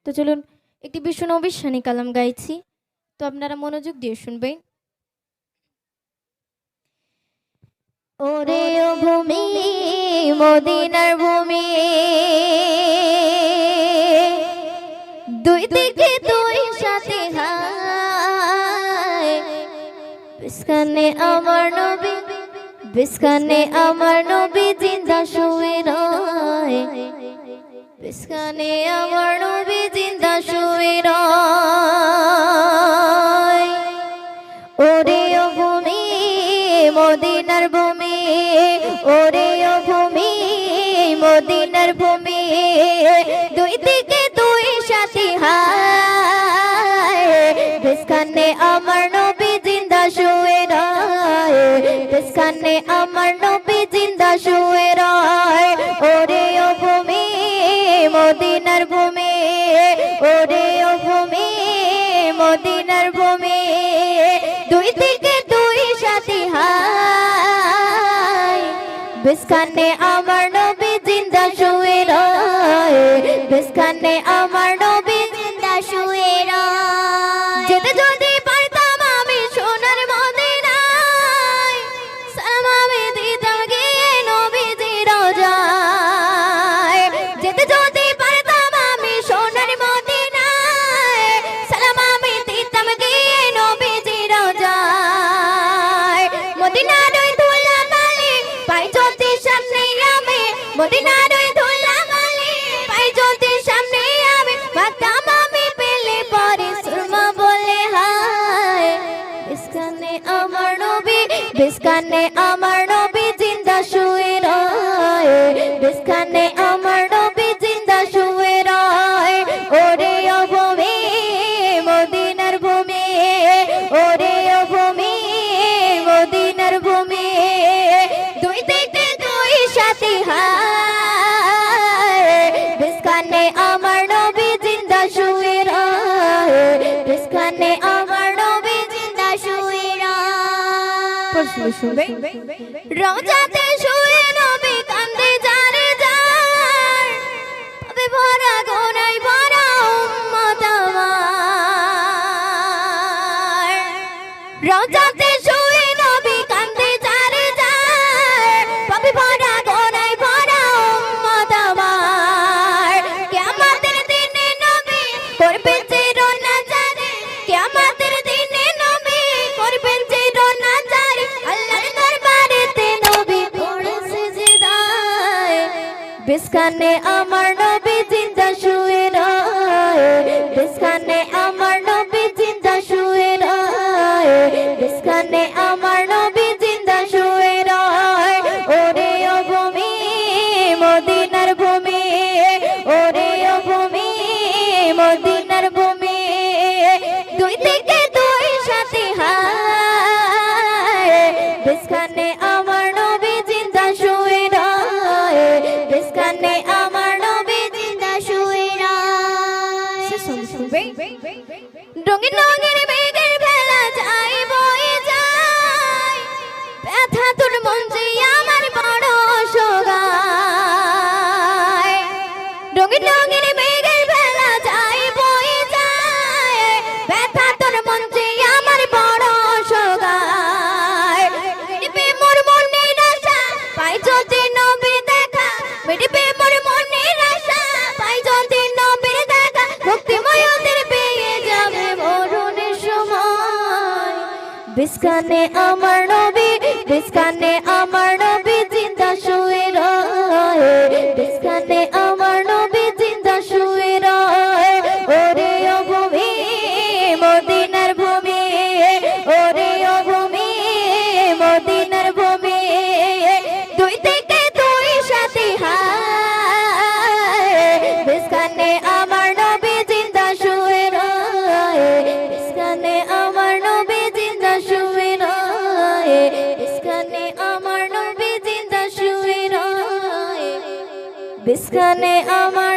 তো চলুন একটি বিশ্ব নবীর শানি কালাম গাইছি, তো আপনারা মনোযোগ দিয়ে শুনবেন। ওরে ও ভূমি মদিনার ভূমি, দুই দিকে দুই সাথে হায়, বিস্কানে আমার নবী, বিস্কানে আমার নবী জিন্দা শুয়ে রয়, বিস্কানে আমার নবী জিন্দা শুয়ে রয়। ওরে ও ভূমি মদিনার ভূমি, ওরে ও ভূমি মদিনার ভূমি, দুই দিকে দুই সাথী হায়, বিস্কানে আমার নবী জিন্দা শুয়ে রয়, বিস্কানে আমার নবী জিন্দা শুয়ে রয়। ওরে ও ভূমি মদিনার ভূমি, ওরে ও ভূমি মদিনার ভূমি, দুই দিকে দুই সাথী হায়, বিস্কানে আমার নবী জিন্দা শুয়ে রয়, বিস্কানে আমার নবী জিন্দা শুয়ে রয়। যেতে যদি পারতাম আমি সোনার মদিনায়, সালাম আমি দিতাম গিয়ে নবীজির রওজায়। যেতে যদি পারতাম আমি সোনার মদিনায়, সালাম আমি দিতাম গিয়ে নবীজির রওজায়। মদিনার ওই ধুলাবালি পাই যদি সামনে আমি, মদিনার ওই ধুলাবালি পাই যদি সামনে আমি, মাতাম আমি পেলে পরে সুরমা বলে হায়, বিস্কানে আমার নবী, বিস্কানে আমার নবী জিন্দা শুয়ে রয়, বিস্কানে আমার নবী জিন্দা শুয়ে রয়। ওরে ও ভূমি মদিনার ভূমি, ওরে ও ভূমি মদিনার ভূমি, দুই দিকে দুই সাথী হায়, বিস্কানে আমার নবী জিন্দা শুয়ে রয়, বিস্কানে আমার নবী জিন্দা শুয়ে রয়। রওজাতে শুয়ে নবী কান্দে যারে যার, পাবে ভরা গোনায় ভরা উম্মত আমার। রওজাতে শুয়ে নবী কান্দে যারে যার, পাবে ভরা গোনায় ভরা উম্মত আমার। কিয়ামতের দিনে নবী করবেন চিরনাজারি, কিয়ামতের দিনে নবী করবেন চিরনাজারি, আল্লাহর দরবারেতে নবী পড়ে সিজদায়, বিস্কানে আমার নবী জিন্দা শুয়ে রয়, বিস্কানে আমার নবী জিন্দা শুয়ে রয়, বিস্কানে আমার নবী জিন্দা শুয়ে রয়। ওরে ও ভূমি মদিনার ভূমি, ওরে ও ভূমি মদিনার ভূমি, দুই দিকে দুই সাথী হায়, বিস্কানে আমার নবী জিন্দা শুয়ে রয়, বিস্কানে আমার নবী জিন্দা শুয়ে রয়। রঙিন রঙিন মেঘের ভেলা যায় বয়ে যায়, ব্যথা তোর মন যে আমার বড় অসহায়। রঙিন রঙিন মেঘের ভেলা যায় বয়ে যায়, ব্যথা তোর মন যে আমার বড় অসহায়। মিটবে মোর মনের আশা পাই যদি নবীর দেখা, মিটবে মোর মনের আশা পাই যদি নবীর দেখা, মুক্তিময় ওদের পেয়ে যাবে মরণের সময়, বিস্কানে আমার নবী, বিস্কানে আমার নবী জিন্দা শুয়ে রয়, বিস্কানে আমার নবী জিন্দা শুয়ে রয়। ওরে ও ভূমি মদিনার ভূমি, ওরে ও ভূমি মদিনার ভূমি, দুই দিকে দুই সাথী হায়, বিস্কানে আমার নবী জিন্দা শুয়ে রয়, বিস্কানে আমার নবী জিন্দা শুয়ে রয়, বিস্কানে আমার নবী জিন্দা শুয়ে রয়, বিস্কানে আমার